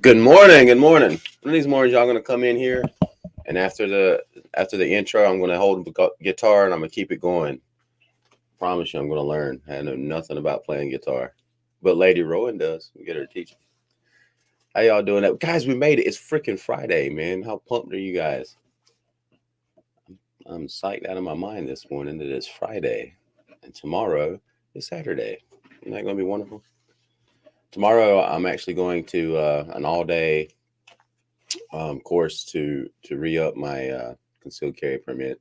Good morning. Good morning. One of these mornings, y'all gonna come in here, and after the intro, I'm gonna hold the guitar and I'm gonna keep it going. Promise you, I'm gonna learn. I know nothing about playing guitar, but Lady Rowan does. We get her to teach me. How y'all doing? That guys? We made it. It's freaking Friday, man. How pumped are you guys? I'm psyched out of my mind this morning that it's Friday, and tomorrow is Saturday. Isn't that gonna be wonderful? Tomorrow, I'm actually going to an all-day course to re-up my concealed carry permit.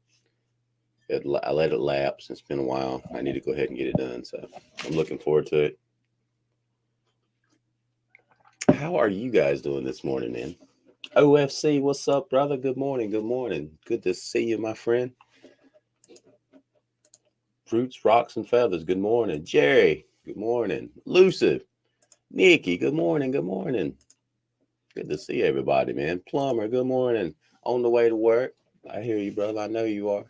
I let it lapse. It's been a while. I need to go ahead and get it done. So I'm looking forward to it. How are you guys doing this morning, man? OFC, what's up, brother? Good morning. Good morning. Good to see you, my friend. Fruits, Rocks, and Feathers. Good morning. Jerry, good morning. Lucive, Nikki, good morning. Good morning. Good to see everybody, man. Plumber, good morning. On the way to work. I hear you, brother. I know you are.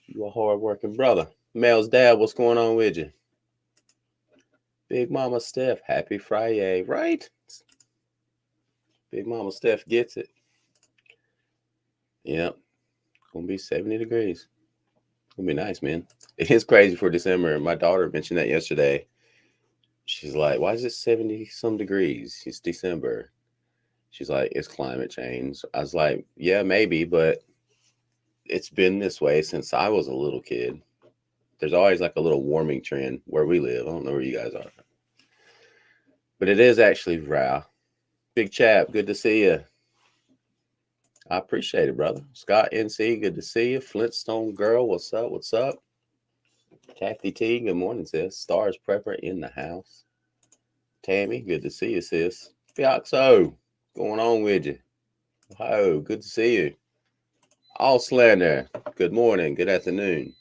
You a hard-working brother. Mel's dad, what's going on with you? Big Mama Steph, happy Friday, right? Big Mama Steph gets it. Yep. Gonna be 70 degrees. Gonna be nice, man. It is crazy for December. My daughter mentioned that yesterday. She's like, why is it 70-some degrees? It's December. She's like, it's climate change. I was like, yeah, maybe, but it's been this way since I was a little kid. There's always like a little warming trend where we live. I don't know where you guys are. But it is actually dry. Big chap, good to see you. I appreciate it, brother. Scott NC, good to see you. Flintstone Girl, what's up? What's up? Kathy T, good morning, sis. Stars Prepper in the house. Tammy, good to see you, sis. Fiaxo, going on with you? Oh, good to see you. All Slander, good morning, good afternoon,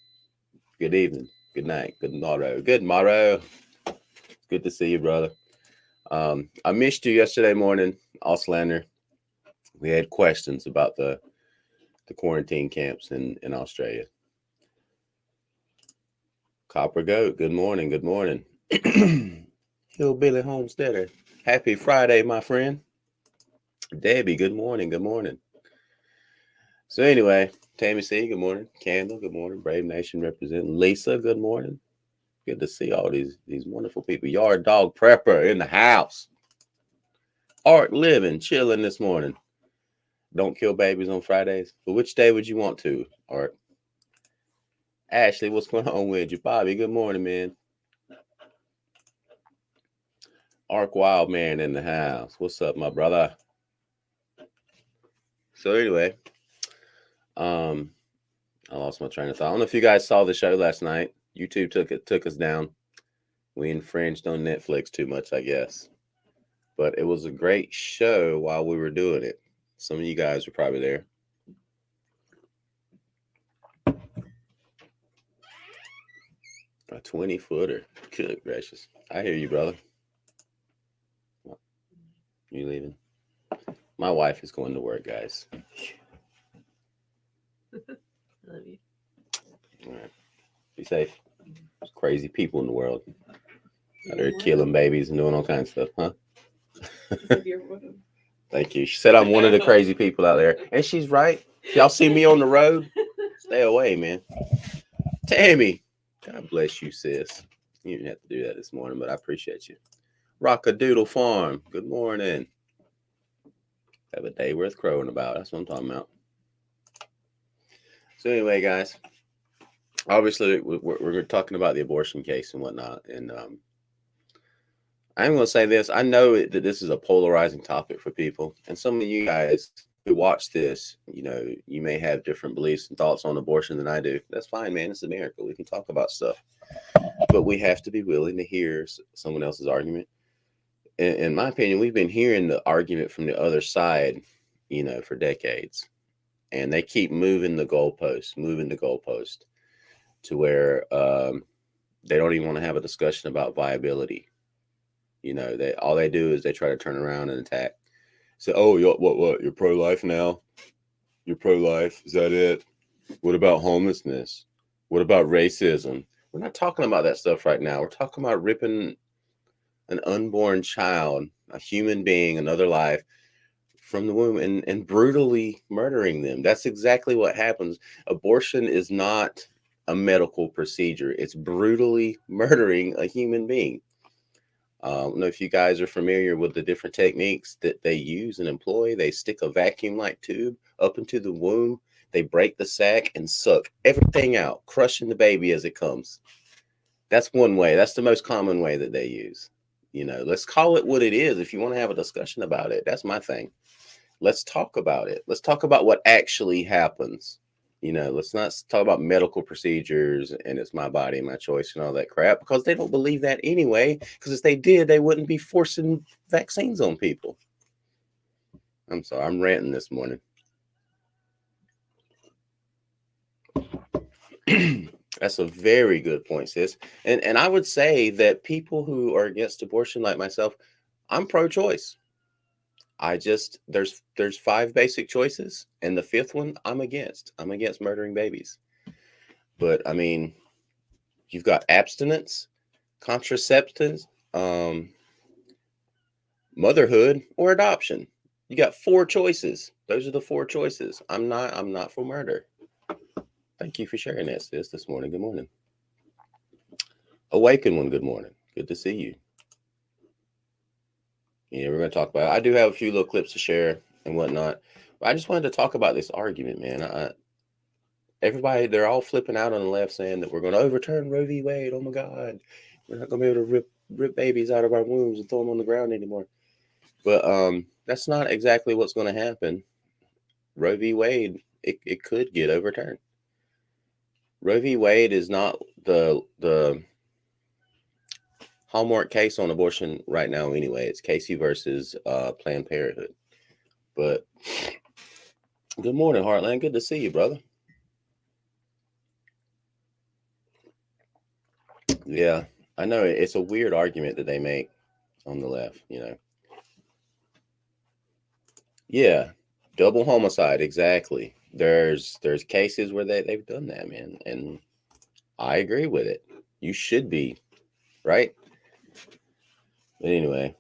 good evening, good night, good morrow. Good morrow. Good to see you, brother. I missed you yesterday morning, All Slander. We had questions about the quarantine camps in Australia. Copper Goat, good morning, good morning. Hillbilly Homesteader, happy Friday, my friend. Debbie, good morning, good morning. So anyway, Tammy C, good morning. Candle, good morning. Brave Nation representing. Lisa, good morning. Good to see all these wonderful people. Yard Dog Prepper in the house. Art Livin, chilling this morning. Don't kill babies on Fridays. But which day would you want to, Art? Ashley, what's going on with you? Bobby, good morning, man. Ark Wild Man in the house. What's up, my brother? So anyway, I lost my train of thought. I don't know if you guys saw the show last night. YouTube took us down. We infringed on Netflix too much, I guess. But it was a great show while we were doing it. Some of you guys were probably there. A 20-footer. Good gracious. I hear you, brother. You leaving? My wife is going to work, guys. I love you. All right. Be safe. There's crazy people in the world. They're killing babies and doing all kinds of stuff, huh? Thank you. She said I'm one of the crazy people out there. And she's right. If y'all see me on the road, stay away, man. Tammy, God bless you, sis. You didn't have to do that this morning, but I appreciate you. Rockadoodle Farm, good morning. Have a day worth crowing about. That's what I'm talking about. So anyway, guys, obviously we're talking about the abortion case and whatnot. And I'm going to say this. I know that this is a polarizing topic for people. And some of you guys who watch this, you know, you may have different beliefs and thoughts on abortion than I do. That's fine, man. It's America. We can talk about stuff. But we have to be willing to hear someone else's argument. In my opinion, we've been hearing the argument from the other side, you know, for decades. And they keep moving the goalpost to where they don't even want to have a discussion about viability. You know, all they do is they try to turn around and attack. Say, oh, what? You're pro-life now? You're pro-life? Is that it? What about homelessness? What about racism? We're not talking about that stuff right now. We're talking about ripping an unborn child a human being, another life from the womb, and brutally murdering them. That's exactly what happens. Abortion is not a medical procedure. It's brutally murdering a human being. I don't know if you guys are familiar with the different techniques that they use and employ. They stick a vacuum-like tube up into the womb. They break the sac and suck everything out, crushing the baby as it comes. That's one way. That's the most common way that they use. Let's call it what it is. If you want to have a discussion about it, that's my thing. Let's talk about it. Let's talk about what actually happens. Let's not talk about medical procedures and it's my body, my choice and all that crap, because they don't believe that anyway. Because if they did, they wouldn't be forcing vaccines on people. I'm sorry, I'm ranting this morning. That's a very good point, sis. And I would say that people who are against abortion, like myself, I'm pro-choice. There's 5 basic choices, and the 5th one I'm against. I'm against murdering babies. But I mean, you've got abstinence, contraceptives, motherhood, or adoption. You got 4 choices. Those are the 4 choices. I'm not for murder. Thank you for sharing that, sis, this morning. Good morning. Awaken one, good morning. Good to see you. Yeah, we're going to talk about it. I do have a few little clips to share and whatnot. But I just wanted to talk about this argument, man. Everybody, they're all flipping out on the left saying that we're going to overturn Roe v. Wade. Oh, my God. We're not going to be able to rip babies out of our wombs and throw them on the ground anymore. But that's not exactly what's going to happen. Roe v. Wade, it could get overturned. Roe v. Wade is not the hallmark case on abortion right now anyway. It's Casey versus Planned Parenthood. But good morning, Heartland. Good to see you, brother. Yeah, I know it's a weird argument that they make on the left, Yeah, double homicide, exactly. There's cases where they've done that, man, and I agree with it. You should be, right? But anyway,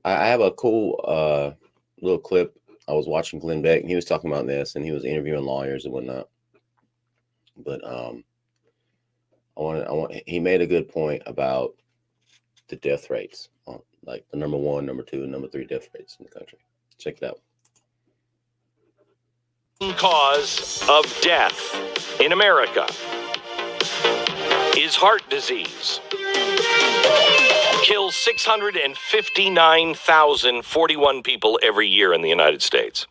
I have a cool little clip. I was watching Glenn Beck, and he was talking about this, and he was interviewing lawyers and whatnot. But he made a good point about the death rates, like the number 1, number 2, and number 3 death rates in the country. Check it out. Cause of death in America is heart disease. Kills 659,041 people every year in the United States.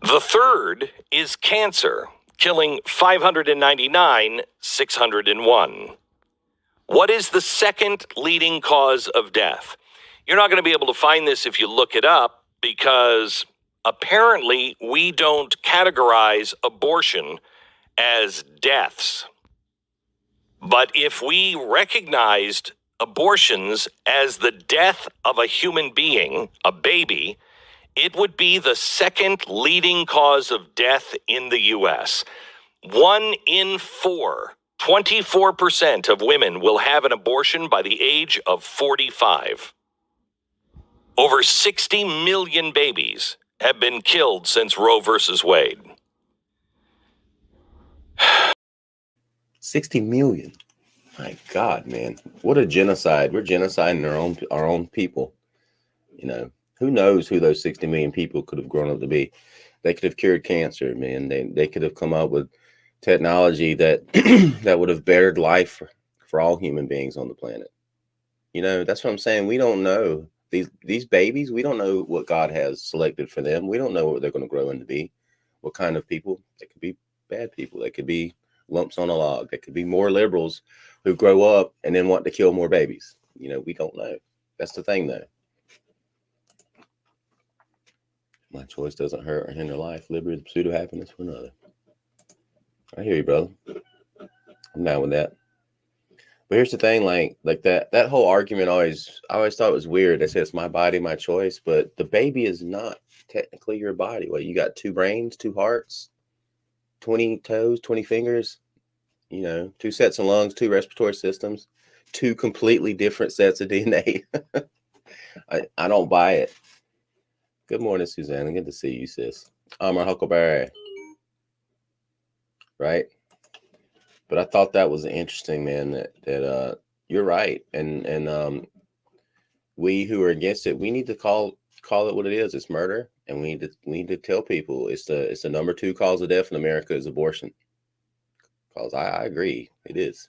The third is cancer, killing 599,601. What is the second leading cause of death? You're not going to be able to find this if you look it up, because apparently we don't categorize abortion as deaths. But if we recognized abortions as the death of a human being, a baby, it would be the second leading cause of death in the U.S. 1 in 4, 24% of women will have an abortion by the age of 45. Over 60 million babies have been killed since Roe versus Wade. 60 million. My God, man. What a genocide. We're genociding our own people. Who knows who those 60 million people could have grown up to be. They could have cured cancer, man. They could have come up with technology that that would have bettered life for all human beings on the planet. That's what I'm saying. We don't know. These babies, we don't know what God has selected for them. We don't know what they're going to grow into be. What kind of people? They could be bad people. They could be lumps on a log. They could be more liberals who grow up and then want to kill more babies. We don't know. That's the thing, though. My choice doesn't hurt or hinder life. Liberty, the pursuit of happiness for another. I hear you, brother. I'm down with that. But here's the thing, like that whole argument I always thought it was weird. They say it's my body, my choice, but the baby is not technically your body. Well, you got 2 brains, 2 hearts, 20 toes, 20 fingers, 2 sets of lungs, 2 respiratory systems, 2 completely different sets of DNA. I don't buy it. Good morning, Suzanne. Good to see you, sis. I'm our Huckleberry. Right? But I thought that was interesting, man, that you're right. And we who are against it, we need to call it what it is. It's murder. And we need to tell people it's the number 2 cause of death in America is abortion. Because I agree. It is.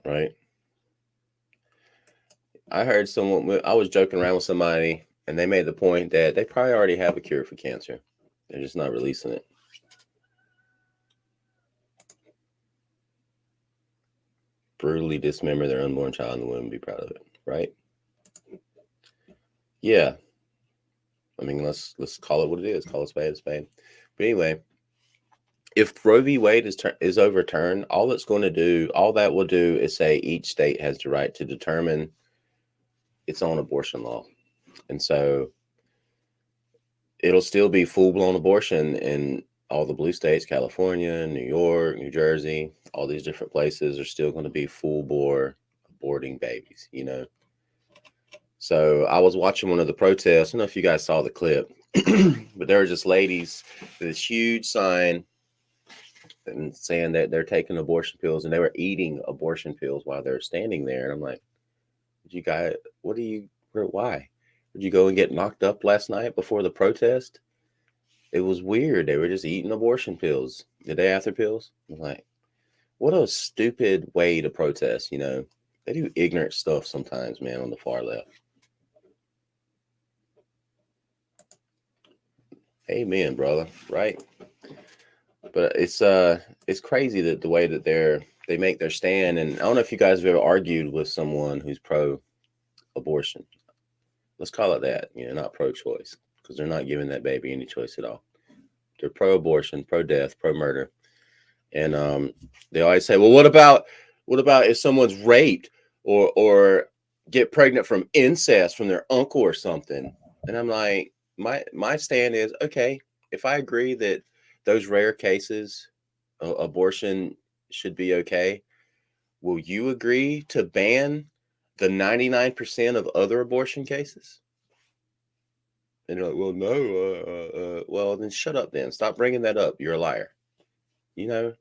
Right? I heard someone, I was joking around with somebody, and they made the point that they probably already have a cure for cancer. They're just not releasing it. Brutally dismember their unborn child in the womb and be proud of it, right? Yeah. I mean, let's call it what it is. Call it a spade. But anyway, if Roe v. Wade is overturned, all that will do is say each state has the right to determine its own abortion law. And so it'll still be full-blown abortion in all the blue states, California, New York, New Jersey, all these different places are still going to be full-bore aborting babies, you know. So I was watching one of the protests. I don't know if you guys saw the clip, but there were just ladies with this huge sign and saying that they're taking abortion pills, and they were eating abortion pills while they're standing there. And I'm like, you guys, why? Did you go and get knocked up last night before the protest? It was weird. They were just eating abortion pills the day after pills. I'm like, what a stupid way to protest, you know? They do ignorant stuff sometimes, man, on the far left. Amen, brother. Right? But it's crazy that the way that they make their stand. And I don't know if you guys have ever argued with someone who's pro-abortion. Let's call it that, you know, not pro-choice, because they're not giving that baby any choice at all. They're pro-abortion, pro-death, pro-murder. And they always say, well, what about if someone's raped or get pregnant from incest from their uncle or something? And I'm like, my stand is, okay, if I agree that those rare cases, abortion should be okay, will you agree to ban the 99% of other abortion cases? And you're like, well, no. Well, then shut up then. Stop bringing that up. You're a liar. You know,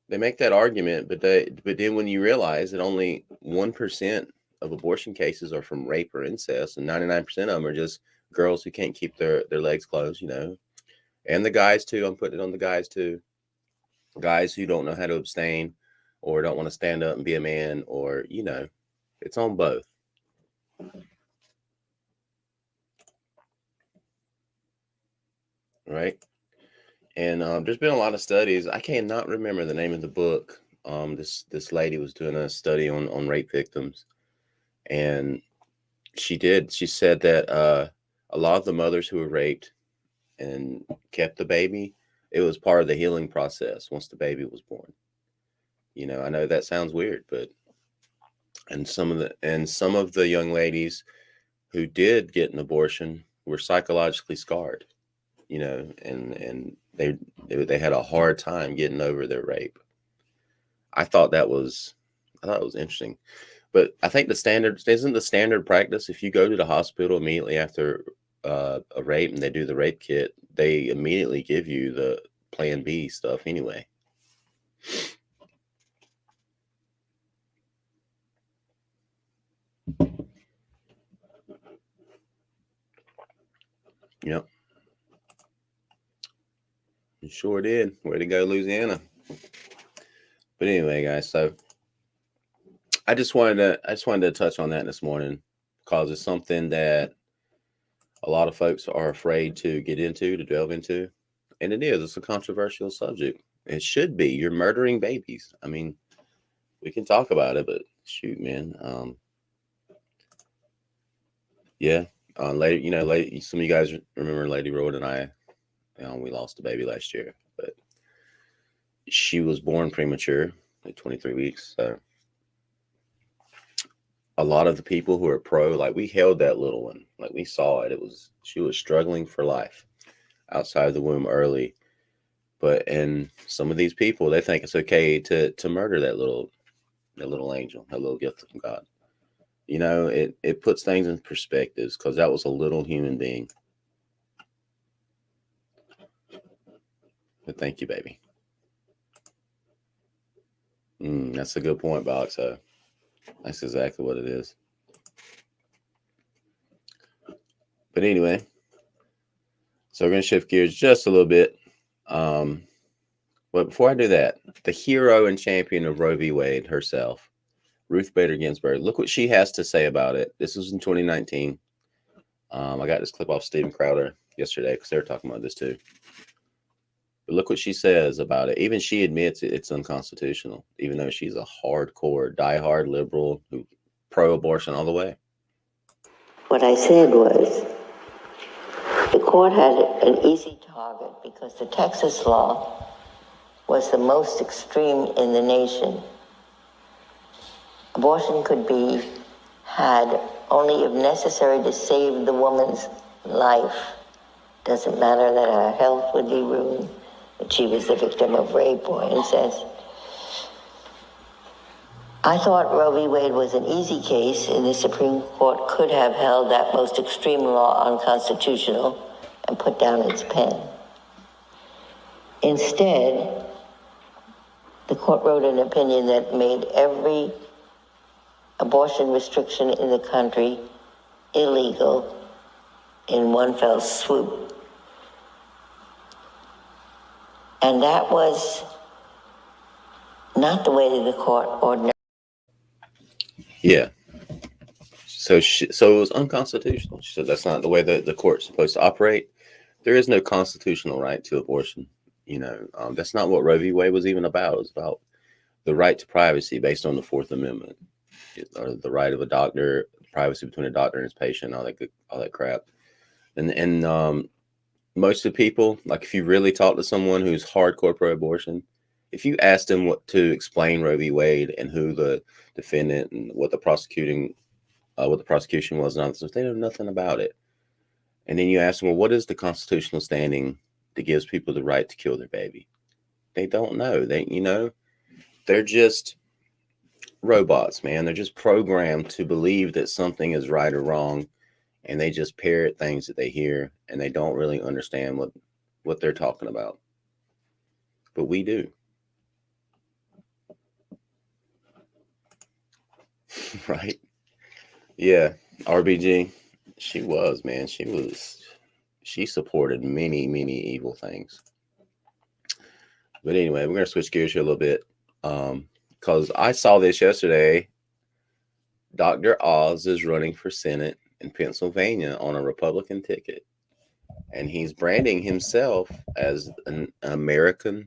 they make that argument, but then when you realize that only 1% of abortion cases are from rape or incest, and 99% of them are just girls who can't keep their legs closed, you know, and the guys too. I'm putting it on the guys too. Guys who don't know how to abstain or don't want to stand up and be a man, or, you know, it's on both. Right. And there's been a lot of studies. I cannot remember the name of the book. This lady was doing a study on rape victims, and she said that a lot of the mothers who were raped and kept the baby, it was part of the healing process once the baby was born. You know, I know that sounds weird, but some of the young ladies who did get an abortion were psychologically scarred, you know, and they had a hard time getting over their rape. I thought it was interesting. But I think isn't the standard practice, if you go to the hospital immediately after a rape and they do the rape kit, they immediately give you the Plan B stuff anyway. Yep. You sure did. Way to go, Louisiana. But anyway, guys, so I just wanted to touch on that this morning, because it's something that a lot of folks are afraid to get into, to delve into. And it's a controversial subject. It should be. You're murdering babies. I mean, we can talk about it, but shoot, man. Yeah. Lady, some of you guys remember Lady Road and I, we lost a baby last year, but she was born premature, like 23 weeks. So a lot of the people who are pro, like, we held that little one, like, we saw it. She was struggling for life outside of the womb early. And some of these people, they think it's okay to murder that little a little angel, a little gift from God. You know, it puts things in perspectives because that was a little human being. But thank you, baby. That's a good point, Box. So that's exactly what it is. But anyway, so we're going to shift gears just a little bit. But before I do that, the hero and champion of Roe v. Wade herself, Ruth Bader Ginsburg, look what she has to say about it. This was in 2019. I got this clip off Steven Crowder yesterday because they were talking about this too. But look what she says about it. Even she admits it's unconstitutional, even though she's a hardcore, diehard liberal who pro-abortion all the way. What I said was the court had an easy target because the Texas law was the most extreme in the nation. Abortion could be had only if necessary to save the woman's life. Doesn't matter that her health would be ruined, that she was the victim of rape or incest. I thought Roe v. Wade was an easy case, and the Supreme Court could have held that most extreme law unconstitutional and put down its pen. Instead, the court wrote an opinion that made every abortion restriction in the country illegal in one fell swoop. And that was not the way that the court ordinarily. Yeah. So it was unconstitutional. She said that's not the way that the court's supposed to operate. There is no constitutional right to abortion. You know, that's not what Roe v. Wade was even about. It was about the right to privacy based on the Fourth Amendment, or the right of a doctor, privacy between a doctor and his patient, all that crap. And most of the people, like if you really talk to someone who's hardcore pro-abortion, if you asked them what to explain Roe v. Wade and who the defendant and what the prosecution was, and all this, they know nothing about it. And then you ask them, well, what is the constitutional standing that gives people the right to kill their baby? They don't know. They're just robots, man. They're just programmed to believe that something is right or wrong, and they just parrot things that they hear, and they don't really understand what they're talking about. But we do. Right? Yeah. RBG, she supported many, many evil things. But anyway, we're going to switch gears here a little bit. Because I saw this yesterday. Dr. Oz is running for Senate in Pennsylvania on a Republican ticket. And he's branding himself as an America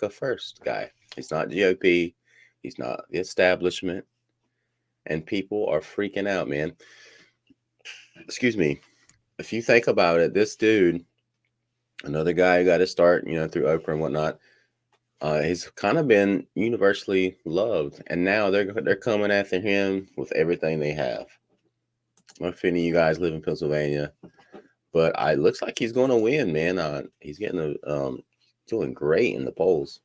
First guy. He's not GOP. He's not the establishment. And people are freaking out, man. Excuse me. If you think about it, this dude, another guy who got his start, through Oprah and whatnot, he's kind of been universally loved. And now they're coming after him with everything they have. I don't know if any of you guys live in Pennsylvania, but it looks like he's going to win, man. He's getting doing great in the polls.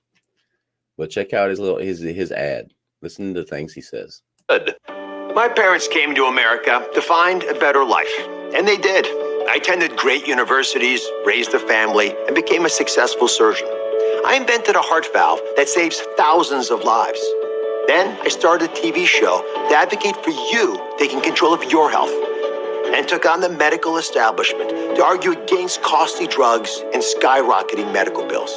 But check out his ad. Listen to the things he says. Good. My parents came to America to find a better life, and they did. I attended great universities, raised a family, and became a successful surgeon. I invented a heart valve that saves thousands of lives. Then I started a TV show to advocate for you taking control of your health, and took on the medical establishment to argue against costly drugs and skyrocketing medical bills.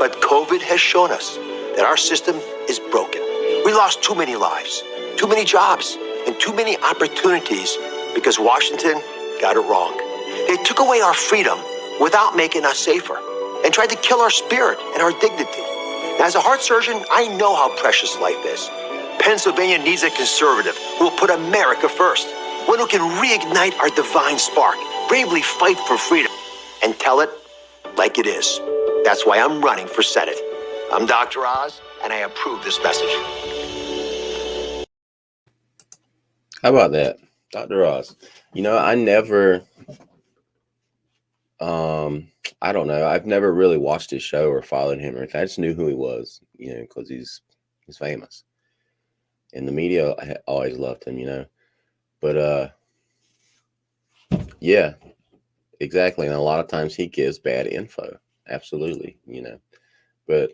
But COVID has shown us that our system is broken. We lost too many lives, too many jobs, and too many opportunities because Washington got it wrong. They took away our freedom without making us safer and tried to kill our spirit and our dignity. Now, as a heart surgeon, I know how precious life is. Pennsylvania needs a conservative who will put America first, one who can reignite our divine spark, bravely fight for freedom, and tell it like it is. That's why I'm running for Senate. I'm Dr. Oz, and I approve this message. How about that? Dr. Oz. I never, I don't know. I've never really watched his show or followed him or anything. I just knew who he was, because he's famous. and the media always loved him, you know. But yeah, exactly. And a lot of times he gives bad info. Absolutely, you know. But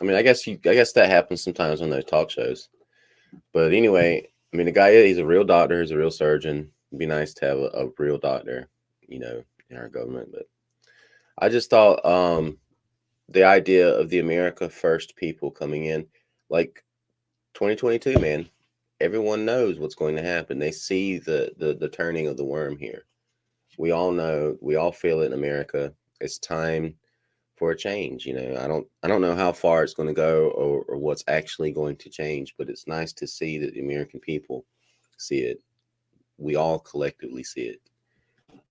I mean, I guess that happens sometimes on those talk shows. But anyway, I mean, the guy, he's a real doctor, he's a real surgeon. It'd be nice to have a real doctor, you know, in our government. But I just thought the idea of the America First people coming in, like 2022, man, everyone knows what's going to happen. They see the turning of the worm here. We all know, we all feel it in America. It's time for a change. You know, I don't know how far it's going to go or what's actually going to change, but it's nice to see that the American people see it. We all collectively see it,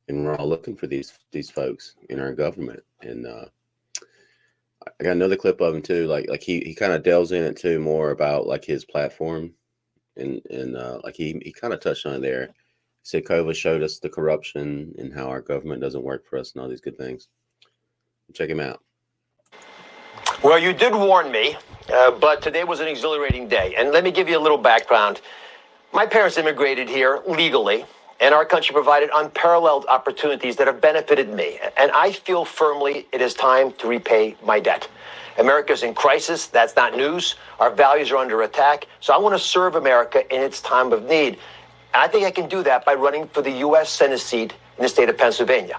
and we're all looking for these folks in our government. And I got another clip of him too. Like he kind of delves in it too, more about like his platform, and like he kind of touched on it there. He said COVID showed us the corruption and how our government doesn't work for us and all these good things. Check him out. Well, you did warn me, but today was an exhilarating day. And let me give you a little background. My parents immigrated here legally, and our country provided unparalleled opportunities that have benefited me. And I feel firmly it is time to repay my debt. America's in crisis. That's not news. Our values are under attack. So I want to serve America in its time of need. And I think I can do that by running for the U.S. Senate seat in the state of Pennsylvania.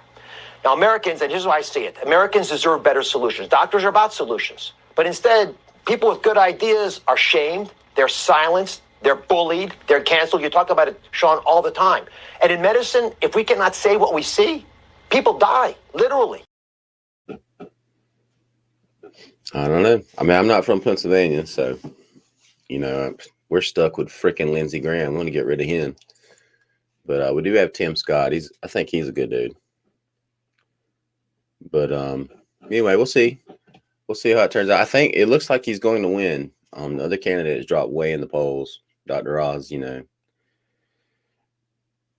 Now, Americans, and here's how I see it, Americans deserve better solutions. Doctors are about solutions. But instead, people with good ideas are shamed, they're silenced, they're bullied, they're canceled. You talk about it, Sean, all the time. And in medicine, if we cannot say what we see, people die, literally. I don't know. I mean, I'm not from Pennsylvania, so, you know, we're stuck with freaking Lindsey Graham. I want to get rid of him. But we do have Tim Scott. I think he's a good dude. But anyway, we'll see. We'll see how it turns out. I think it looks like he's going to win. The other candidate has dropped way in the polls. Dr. Oz, you know.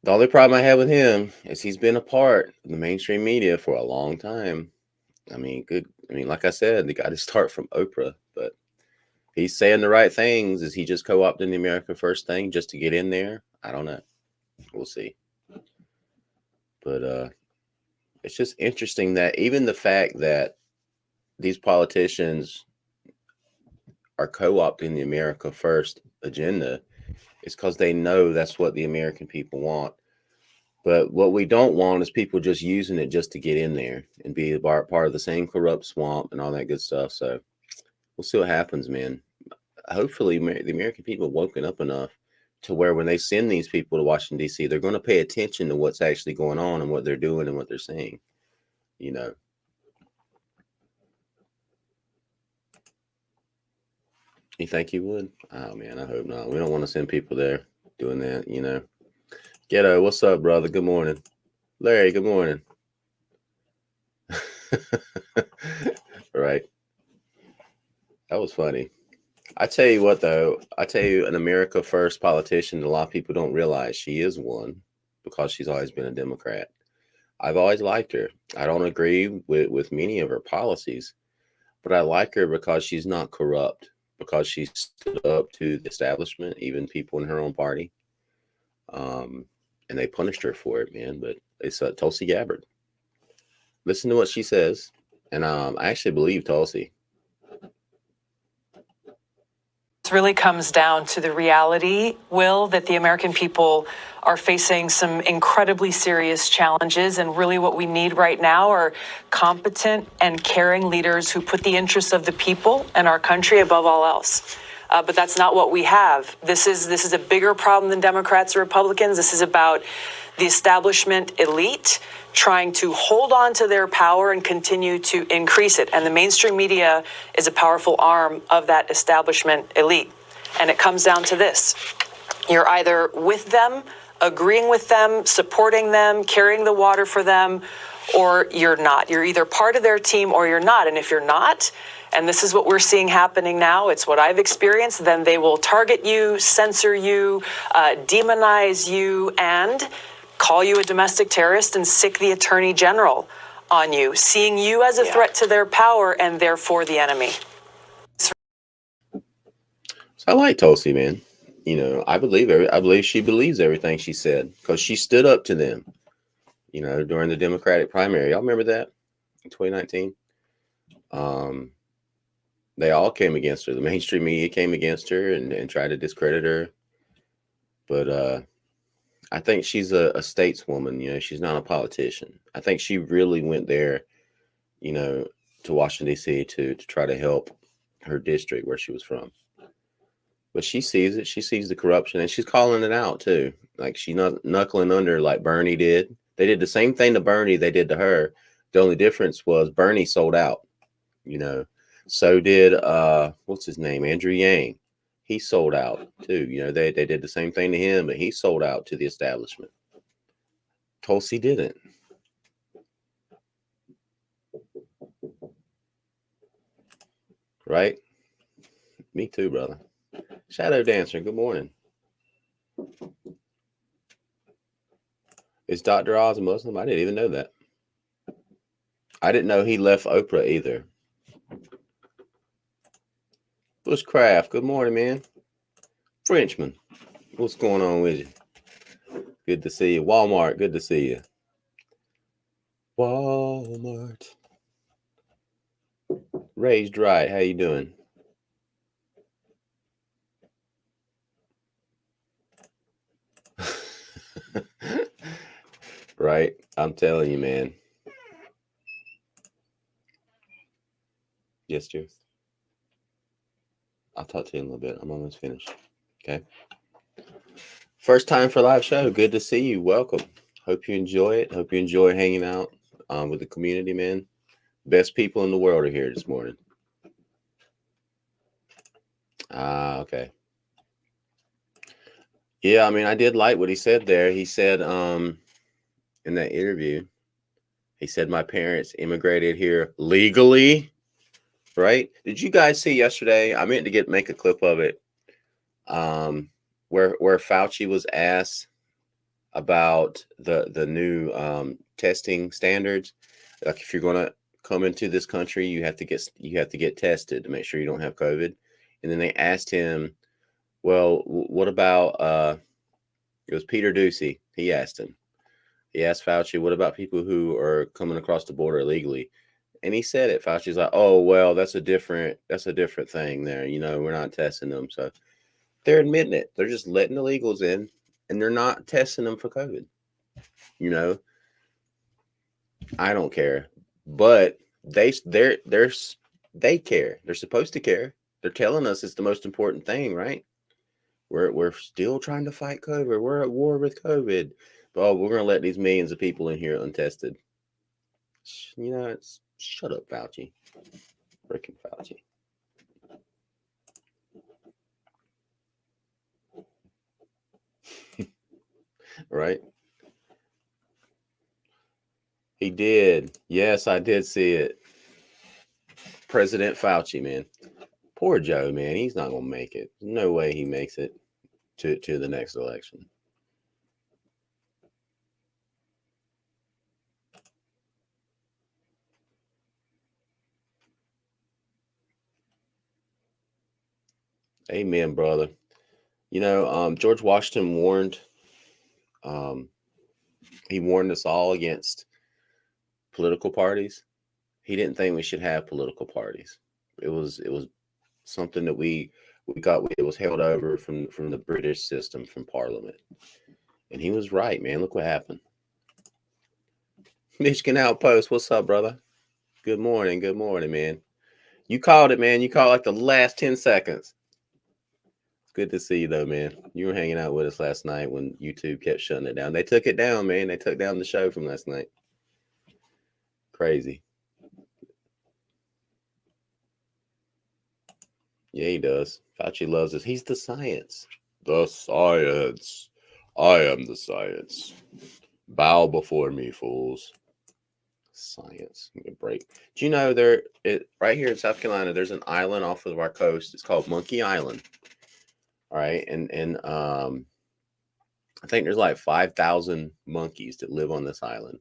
The only problem I have with him is he's been a part of the mainstream media for a long time. I mean, like I said, the guy to start from Oprah, but he's saying the right things. Is he just co-opting the America First thing just to get in there? I don't know. We'll see. But it's just interesting that even the fact that these politicians are co-opting the America First agenda is because they know that's what the American people want. But what we don't want is people just using it just to get in there and be part of the same corrupt swamp and all that good stuff. So we'll see what happens, man. Hopefully the American people have woken up enough to where when they send these people to Washington, D.C., they're going to pay attention to what's actually going on and what they're doing and what they're saying, you know. You think you would? Oh, man, I hope not. We don't want to send people there doing that, you know. Ghetto, what's up, brother? Good morning. Larry, good morning. Right. That was funny. I tell you what, though, an America First politician, a lot of people don't realize she is one because she's always been a Democrat. I've always liked her. I don't agree with many of her policies, but I like her because she's not corrupt, because she stood up to the establishment, even people in her own party. And they punished her for it, man. But it's Tulsi Gabbard. Listen to what she says. And I actually believe Tulsi. This really comes down to the reality, Will, that the American people are facing some incredibly serious challenges. And really what we need right now are competent and caring leaders who put the interests of the people and our country above all else. But that's not what we have. This is a bigger problem than Democrats or Republicans. This is about the establishment elite trying to hold on to their power and continue to increase it. And the mainstream media is a powerful arm of that establishment elite. And it comes down to this. You're either with them, agreeing with them, supporting them, carrying the water for them, or you're not. You're either part of their team or you're not. And if you're not, and this is what we're seeing happening now, it's what I've experienced, then they will target you, censor you, demonize you, and call you a domestic terrorist and sick the attorney general on you, seeing you as a threat to their power and therefore the enemy. So I like Tulsi, man. You know, I believe she believes everything she said because she stood up to them, you know, during the Democratic primary. Y'all remember that in 2019? They all came against her. The mainstream media came against her and tried to discredit her. But I think she's a stateswoman. You know, she's not a politician. I think she really went there, you know, to Washington, D.C. to try to help her district where she was from. But she sees it. She sees the corruption, and she's calling it out too. Like she's not knuckling under like Bernie did. They did the same thing to Bernie they did to her. The only difference was Bernie sold out. You know, so did what's his name, Andrew Yang. He sold out too. You know, they did the same thing to him, but he sold out to the establishment. Tulsi didn't. Right? Me too, brother. Shadow Dancer, good morning. Is Dr. Oz a Muslim? I didn't even know that. I didn't know he left Oprah either. Bushcraft, good morning, man. Frenchman, what's going on with you? Good to see you. Walmart, good to see you. Walmart. Raised right, how you doing? Right, I'm telling you, man. Yes, Jerry. I'll talk to you in a little bit. I'm almost finished. Okay. First time for live show. Good to see you. Welcome. Hope you enjoy it. Hope you enjoy hanging out with the community, man. Best people in the world are here this morning. Okay. Yeah, I mean, I did like what he said there. He said in that interview, he said my parents immigrated here legally. Right? Did you guys see yesterday? I meant to make a clip of it. Where Fauci was asked about the new testing standards. Like if you're going to come into this country, you have to get tested to make sure you don't have COVID. And then they asked him, well, what about it was Peter Doocy. He asked Fauci, what about people who are coming across the border illegally? And he said it. Fauci's like, oh, well, that's a different thing there. You know, we're not testing them. So they're admitting it. They're just letting illegals in and they're not testing them for COVID. You know, I don't care, but they care. They're supposed to care. They're telling us it's the most important thing, right? We're still trying to fight COVID. We're at war with COVID. But we're going to let these millions of people in here untested. You know, shut up, Fauci. Freaking Fauci. Right? He did. Yes, I did see it. President Fauci, man. Poor Joe, man. He's not going to make it. No way he makes it to the next election. Amen, brother. You know, George Washington warned, he warned us all against political parties. He didn't think we should have political parties. It was something that we got. It was held over from the British system, from Parliament. And he was right, man. Look what happened. Michigan Outpost, what's up, brother? Good morning, man. You called it, man. You called like the last 10 seconds. It's good to see you, though, man. You were hanging out with us last night when YouTube kept shutting it down. They took it down, man. They took down the show from last night. Crazy. Yeah, he does. Fauci loves us. He's the science. The science. I am the science. Bow before me, fools. Science. Give me a break. Do you know right here in South Carolina, there's an island off of our coast. It's called Monkey Island. All right. And I think there's like 5,000 monkeys that live on this island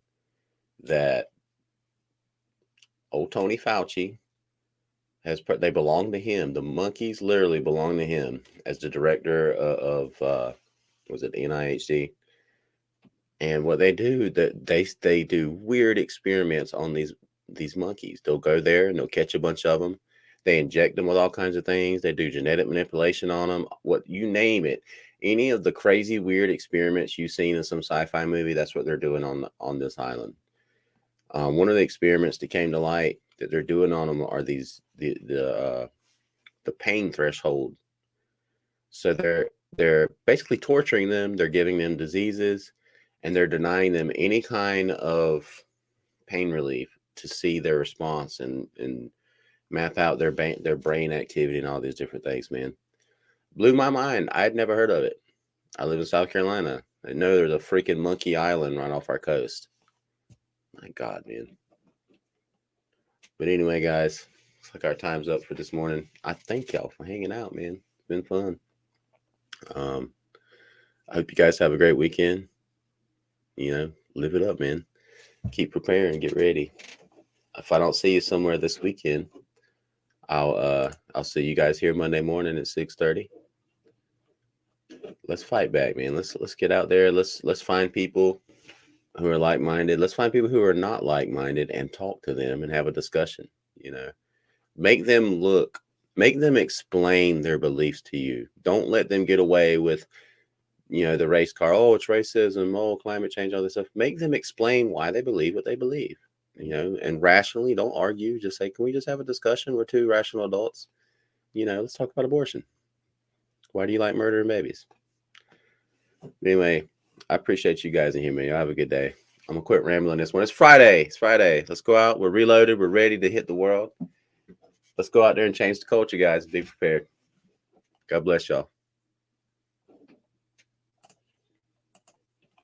that old Tony Fauci they belong to him. The monkeys literally belong to him as the director of was it NIHD? And what they do, that they do weird experiments on these monkeys. They'll go there and they'll catch a bunch of them. They inject them with all kinds of things. They do genetic manipulation on them. What you name it, any of the crazy weird experiments you've seen in some sci-fi movie, that's what they're doing on this island. One of the experiments that came to light that they're doing on them are the pain threshold. So they're basically torturing them. They're giving them diseases, and they're denying them any kind of pain relief to see their response and map out their brain activity and all these different things. Man, blew my mind. I had never heard of it. I live in South Carolina. I know there's a freaking monkey island right off our coast. My God, man. But anyway, guys, looks like our time's up for this morning. I thank y'all for hanging out, man. It's been fun. I hope you guys have a great weekend. Live it up, man. Keep preparing, get ready. If I don't see you somewhere this weekend, I'll see you guys here Monday morning at 6:30. Let's fight back, man. Let's get out there. Let's find people who are like-minded. Let's find people who are not like-minded and talk to them and have a discussion. Make them explain their beliefs to you. Don't let them get away with the race car. Oh, it's racism. Oh, climate change, all this stuff. Make them explain why they believe what they believe. And rationally, don't argue. Just say, can we just have a discussion? We're two rational adults. Let's talk about abortion. Why do you like murdering babies? Anyway, I appreciate you guys in here, man. Y'all have a good day. I'm going to quit rambling this one. It's Friday. Let's go out. We're reloaded. We're ready to hit the world. Let's go out there and change the culture, guys. Be prepared. God bless y'all.